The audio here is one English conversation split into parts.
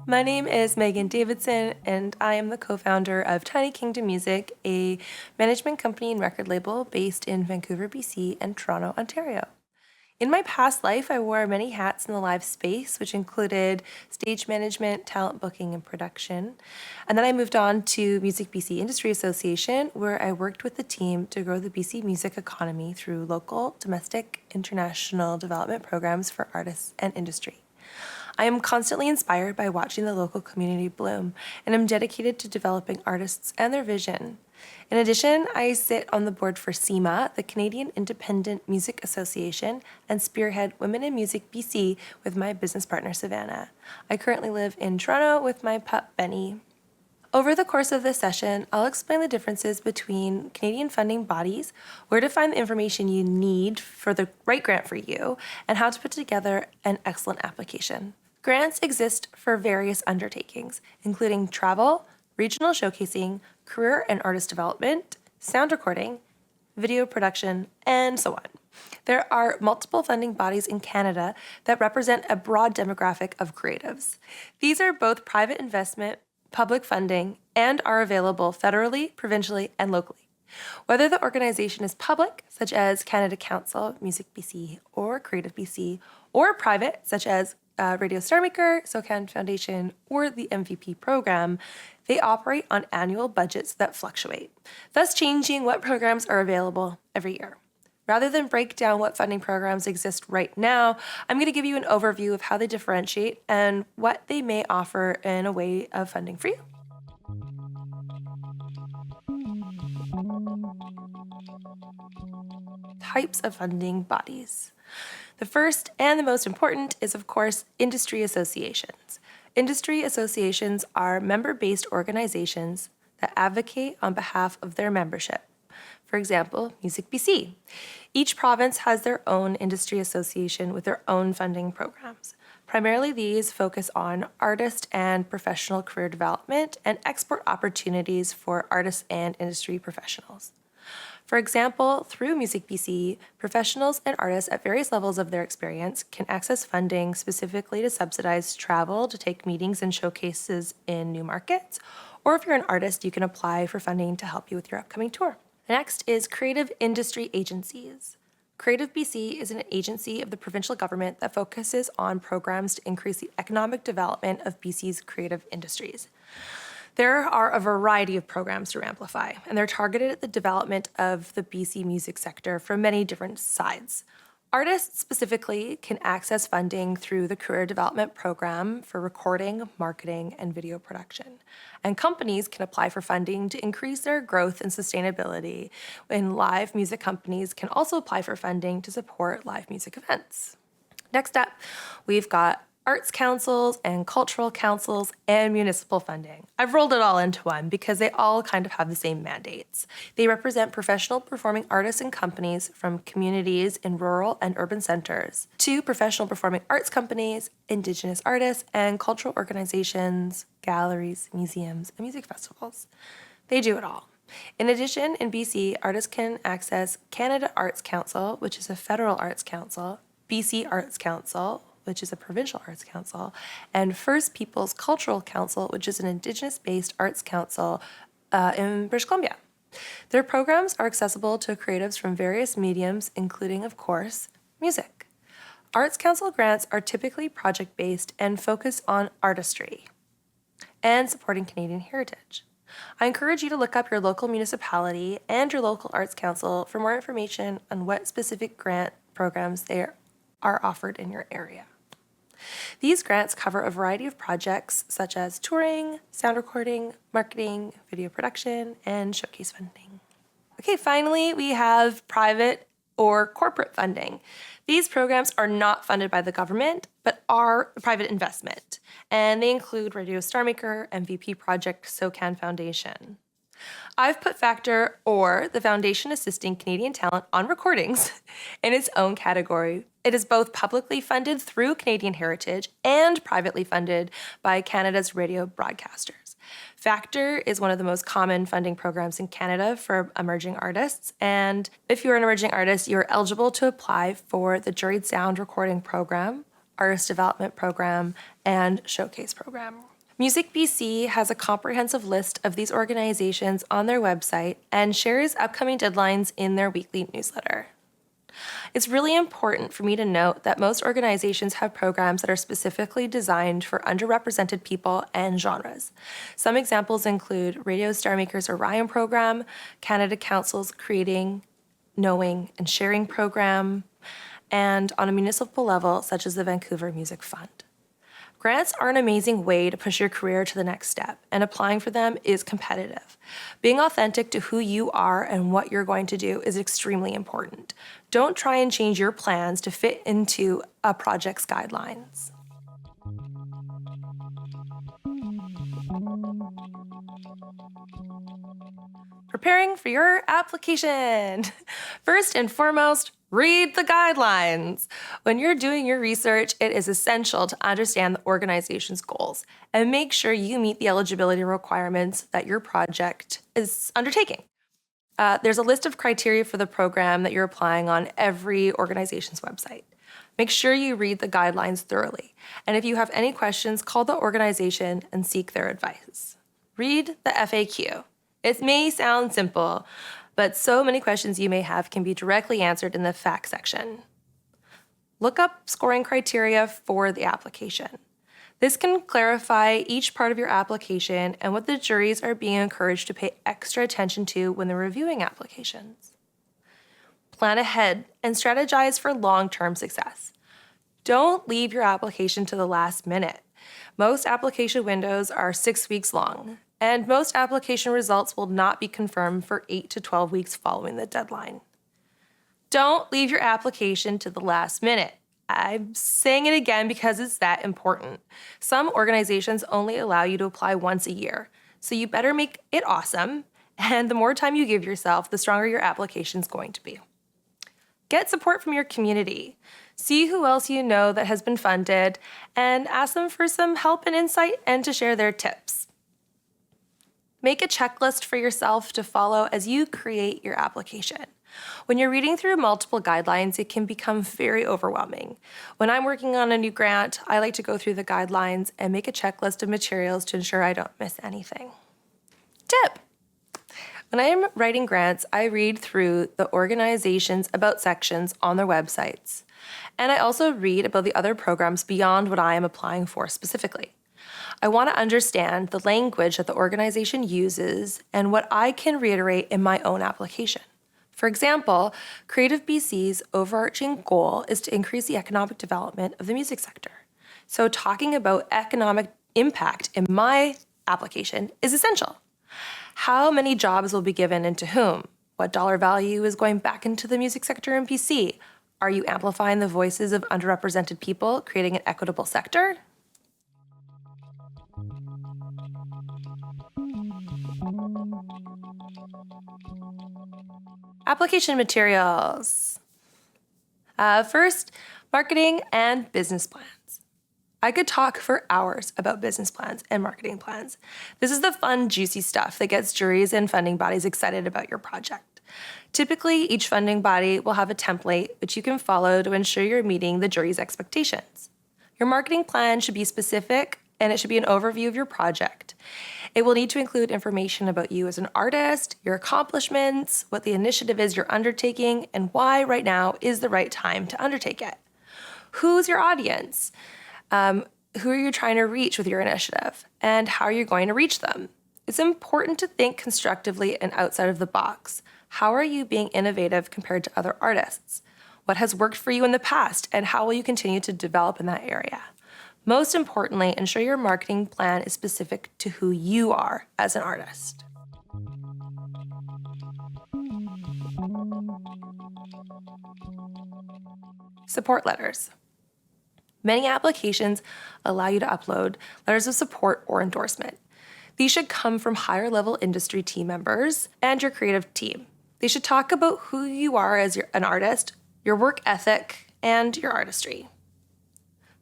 My name is Meagan Davidson, and I am the co-founder of Tiny Kingdom Music, a management company and record label based in Vancouver, BC, and Toronto, Ontario. In my past life, I wore many hats in the live space, which included stage management, talent booking, and production. And then I moved on to Music BC Industry Association, where I worked with the team to grow the BC music economy through local, domestic, international development programs for artists and industry. I am constantly inspired by watching the local community bloom, and am dedicated to developing artists and their vision. In addition, I sit on the board for CIMA, the Canadian Independent Music Association, and spearhead Women in Music BC with my business partner, Savannah. I currently live in Toronto with my pup, Benny. Over the course of this session, I'll explain the differences between Canadian funding bodies, where to find the information you need for the right grant for you, and how to put together an excellent application. Grants exist for various undertakings, including travel, regional showcasing, career and artist development, sound recording, video production, and so on. There are multiple funding bodies in Canada that represent a broad demographic of creatives. These are both private investment, public funding, and are available federally, provincially, and locally. Whether the organization is public, such as Canada Council, Music BC, or Creative BC, or private, such as Radio Star Maker, Showstream Foundation, or the MVP program, they operate on annual budgets that fluctuate, thus changing what programs are available every year. Rather than break down what funding programs exist right now, I'm going to give you an overview of how they differentiate and what they may offer in a way of funding for you. Types of funding bodies. The first and the most important is, of course, industry associations. Industry associations are member-based organizations that advocate on behalf of their membership. For example, Music BC. Each province has their own industry association with their own funding programs. Primarily, these focus on artist and professional career development and export opportunities for artists and industry professionals. For example, through Music BC, professionals and artists at various levels of their experience can access funding specifically to subsidize travel to take meetings and showcases in new markets, or if you're an artist, you can apply for funding to help you with your upcoming tour. Next is creative industry agencies. Creative BC is an agency of the provincial government that focuses on programs to increase the economic development of BC's creative industries. There are a variety of programs through Amplify, and they're targeted at the development of the BC music sector from many different sides. Artists specifically can access funding through the Career Development Program for recording, marketing, and video production. And companies can apply for funding to increase their growth and sustainability, and live music companies can also apply for funding to support live music events. Next up, we've got arts councils and cultural councils and municipal funding. I've rolled it all into one because they all kind of have the same mandates. They represent professional performing artists and companies from communities in rural and urban centers to professional performing arts companies, Indigenous artists, and cultural organizations, galleries, museums, and music festivals. They do it all. In addition, in BC, artists can access Canada Arts Council, which is a federal arts council, BC Arts Council, which is a provincial arts council, and First Peoples Cultural Council, which is an Indigenous-based arts council in British Columbia. Their programs are accessible to creatives from various mediums, including, of course, music. Arts Council grants are typically project-based and focus on artistry and supporting Canadian heritage. I encourage you to look up your local municipality and your local arts council for more information on what specific grant programs they are offered in your area. These grants cover a variety of projects such as touring, sound recording, marketing, video production, and showcase funding. Okay, finally, we have private or corporate funding. These programs are not funded by the government, but are private investment, and they include Radio Star Maker, MVP Project, Showstream Foundation. I've put Factor, or the Foundation Assisting Canadian Talent on Recordings, in its own category. It is both publicly funded through Canadian Heritage and privately funded by Canada's radio broadcasters. Factor is one of the most common funding programs in Canada for emerging artists, and if you're an emerging artist, you're eligible to apply for the Juried Sound Recording Program, Artist Development Program, and Showcase Program. Music BC has a comprehensive list of these organizations on their website and shares upcoming deadlines in their weekly newsletter. It's really important for me to note that most organizations have programs that are specifically designed for underrepresented people and genres. Some examples include Radio Star Maker's Orion program, Canada Council's Creating, Knowing, and Sharing program, and on a municipal level, such as the Vancouver Music Fund. Grants are an amazing way to push your career to the next step, and applying for them is competitive. Being authentic to who you are and what you're going to do is extremely important. Don't try and change your plans to fit into a project's guidelines. Preparing for your application. First and foremost, read the guidelines. When you're doing your research, it is essential to understand the organization's goals and make sure you meet the eligibility requirements that your project is undertaking. There's a list of criteria for the program that you're applying on every organization's website. Make sure you read the guidelines thoroughly, and if you have any questions, call the organization and seek their advice. Read the FAQ. It may sound simple, but so many questions you may have can be directly answered in the facts section. Look up scoring criteria for the application. This can clarify each part of your application and what the juries are being encouraged to pay extra attention to when they're reviewing applications. Plan ahead and strategize for long-term success. Don't leave your application to the last minute. Most application windows are 6 weeks long, and most application results will not be confirmed for 8 to 12 weeks following the deadline. Don't leave your application to the last minute. I'm saying it again because it's that important. Some organizations only allow you to apply once a year, so you better make it awesome, and the more time you give yourself, the stronger your application is going to be. Get support from your community. See who else you know that has been funded, and ask them for some help and insight and to share their tips. Make a checklist for yourself to follow as you create your application. When you're reading through multiple guidelines, it can become very overwhelming. When I'm working on a new grant, I like to go through the guidelines and make a checklist of materials to ensure I don't miss anything. Tip! When I'm writing grants, I read through the organization's about sections on their websites. And I also read about the other programs beyond what I am applying for specifically. I want to understand the language that the organization uses and what I can reiterate in my own application. For example, Creative BC's overarching goal is to increase the economic development of the music sector. So talking about economic impact in my application is essential. How many jobs will be given and to whom? What dollar value is going back into the music sector in BC? Are you amplifying the voices of underrepresented people, creating an equitable sector? Application materials. First, marketing and business plans. I could talk for hours about business plans and marketing plans. This is the fun, juicy stuff that gets juries and funding bodies excited about your project. Typically, each funding body will have a template which you can follow to ensure you're meeting the jury's expectations. Your marketing plan should be specific, and it should be an overview of your project. It will need to include information about you as an artist, your accomplishments, what the initiative is you're undertaking, and why right now is the right time to undertake it. Who's your audience? Who are you trying to reach with your initiative? And how are you going to reach them? It's important to think constructively and outside of the box. How are you being innovative compared to other artists? What has worked for you in the past, and how will you continue to develop in that area? Most importantly, ensure your marketing plan is specific to who you are as an artist. Support letters. Many applications allow you to upload letters of support or endorsement. These should come from higher-level industry team members and your creative team. They should talk about who you are as an artist, your work ethic, and your artistry.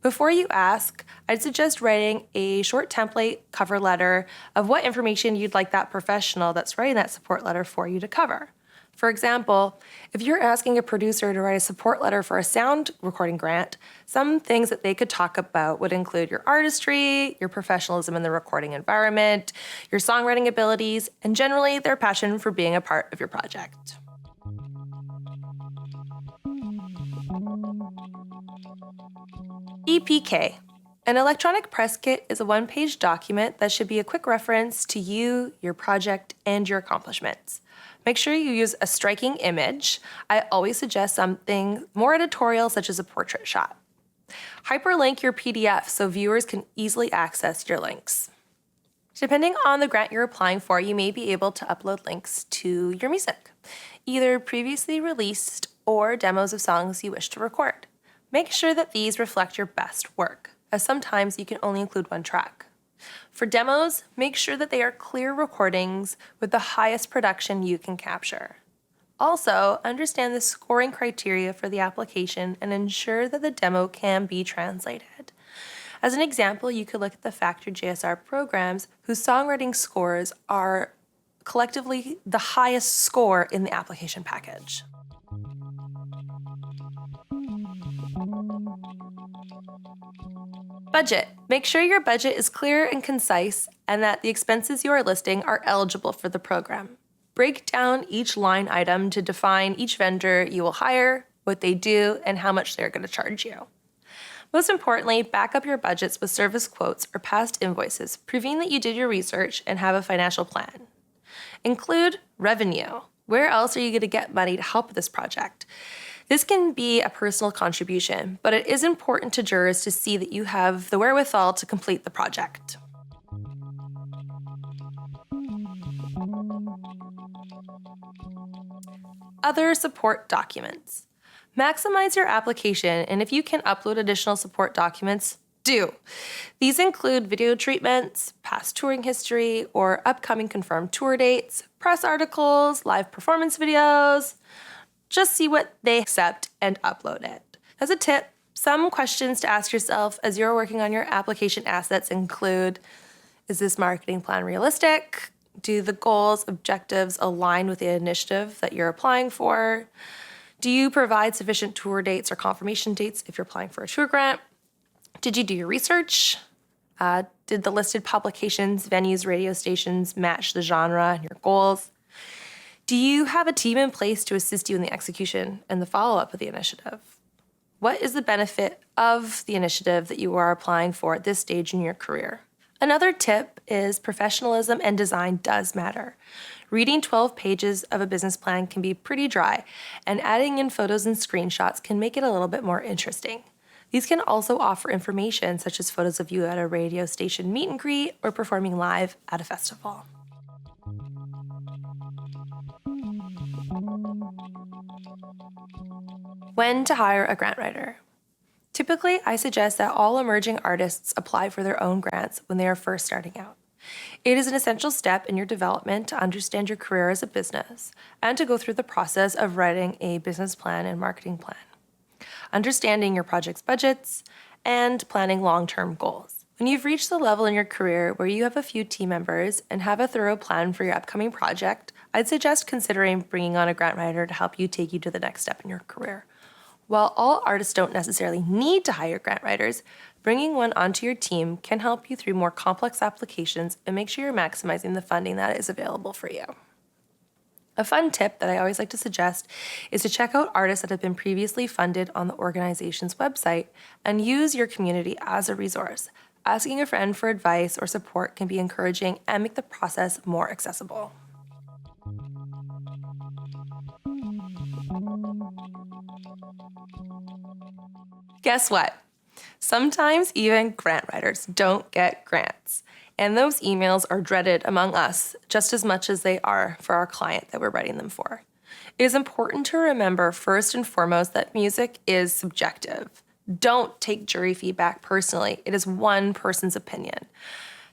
Before you ask, I'd suggest writing a short template cover letter of what information you'd like that professional that's writing that support letter for you to cover. For example, if you're asking a producer to write a support letter for a sound recording grant, some things that they could talk about would include your artistry, your professionalism in the recording environment, your songwriting abilities, and generally their passion for being a part of your project. EPK. An electronic press kit is a one-page document that should be a quick reference to you, your project, and your accomplishments. Make sure you use a striking image. I always suggest something more editorial, such as a portrait shot. Hyperlink your PDF so viewers can easily access your links. Depending on the grant you're applying for, you may be able to upload links to your music, either previously released or demos of songs you wish to record. Make sure that these reflect your best work, as sometimes you can only include one track. For demos, make sure that they are clear recordings with the highest production you can capture. Also, understand the scoring criteria for the application and ensure that the demo can be translated. As an example, you could look at the Factor JSR programs whose songwriting scores are collectively the highest score in the application package. Budget. Make sure your budget is clear and concise and that the expenses you are listing are eligible for the program. Break down each line item to define each vendor you will hire, what they do, and how much they're going to charge you. Most importantly, back up your budgets with service quotes or past invoices, proving that you did your research and have a financial plan. Include revenue. Where else are you going to get money to help with this project? This can be a personal contribution, but it is important to jurors to see that you have the wherewithal to complete the project. Other support documents. Maximize your application, and if you can upload additional support documents, do. These include video treatments, past touring history, or upcoming confirmed tour dates, press articles, live performance videos. Just see what they accept and upload it. As a tip, some questions to ask yourself as you're working on your application assets include, is this marketing plan realistic? Do the goals, objectives align with the initiative that you're applying for? Do you provide sufficient tour dates or confirmation dates if you're applying for a tour grant? Did you do your research? Did the listed publications, venues, radio stations match the genre and your goals? Do you have a team in place to assist you in the execution and the follow-up of the initiative? What is the benefit of the initiative that you are applying for at this stage in your career? Another tip is professionalism and design does matter. Reading 12 pages of a business plan can be pretty dry, and adding in photos and screenshots can make it a little bit more interesting. These can also offer information such as photos of you at a radio station meet and greet or performing live at a festival. When to hire a grant writer. Typically, I suggest that all emerging artists apply for their own grants when they are first starting out. It is an essential step in your development to understand your career as a business and to go through the process of writing a business plan and marketing plan, understanding your project's budgets, and planning long-term goals. When you've reached the level in your career where you have a few team members and have a thorough plan for your upcoming project, I'd suggest considering bringing on a grant writer to help you take you to the next step in your career. While all artists don't necessarily need to hire grant writers, bringing one onto your team can help you through more complex applications and make sure you're maximizing the funding that is available for you. A fun tip that I always like to suggest is to check out artists that have been previously funded on the organization's website and use your community as a resource. Asking a friend for advice or support can be encouraging and make the process more accessible. Guess what? Sometimes even grant writers don't get grants, and those emails are dreaded among us just as much as they are for our client that we're writing them for. It is important to remember first and foremost that music is subjective. Don't take jury feedback personally. It is one person's opinion.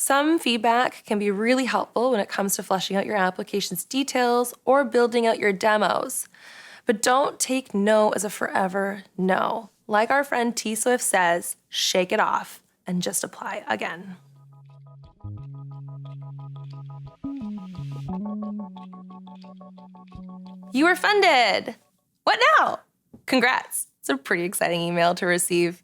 Some feedback can be really helpful when it comes to fleshing out your application's details or building out your demos. But don't take no as a forever no. Like our friend T Swift says, shake it off and just apply again. You were funded! What now? Congrats! It's a pretty exciting email to receive.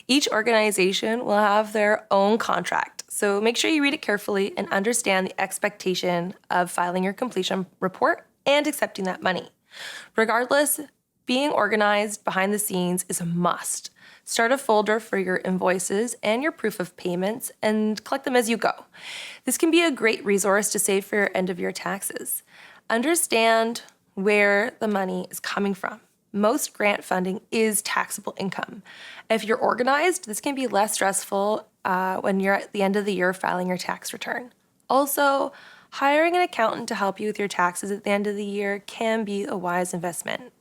Each organization will have their own contract, so make sure you read it carefully and understand the expectation of filing your completion report and accepting that money. Regardless, being organized behind the scenes is a must. Start a folder for your invoices and your proof of payments and collect them as you go. This can be a great resource to save for your end of year taxes. Understand where the money is coming from. Most grant funding is taxable income. If you're organized, this can be less stressful when you're at the end of the year filing your tax return. Also, hiring an accountant to help you with your taxes at the end of the year can be a wise investment.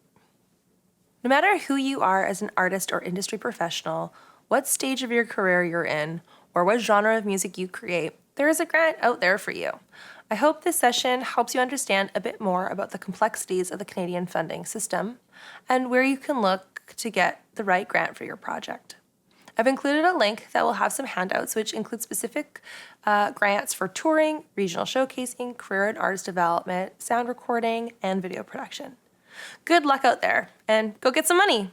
No matter who you are as an artist or industry professional, what stage of your career you're in, or what genre of music you create, there is a grant out there for you. I hope this session helps you understand a bit more about the complexities of the Canadian funding system and where you can look to get the right grant for your project. I've included a link that will have some handouts which include specific grants for touring, regional showcasing, career and artist development, sound recording, and video production. Good luck out there, and go get some money!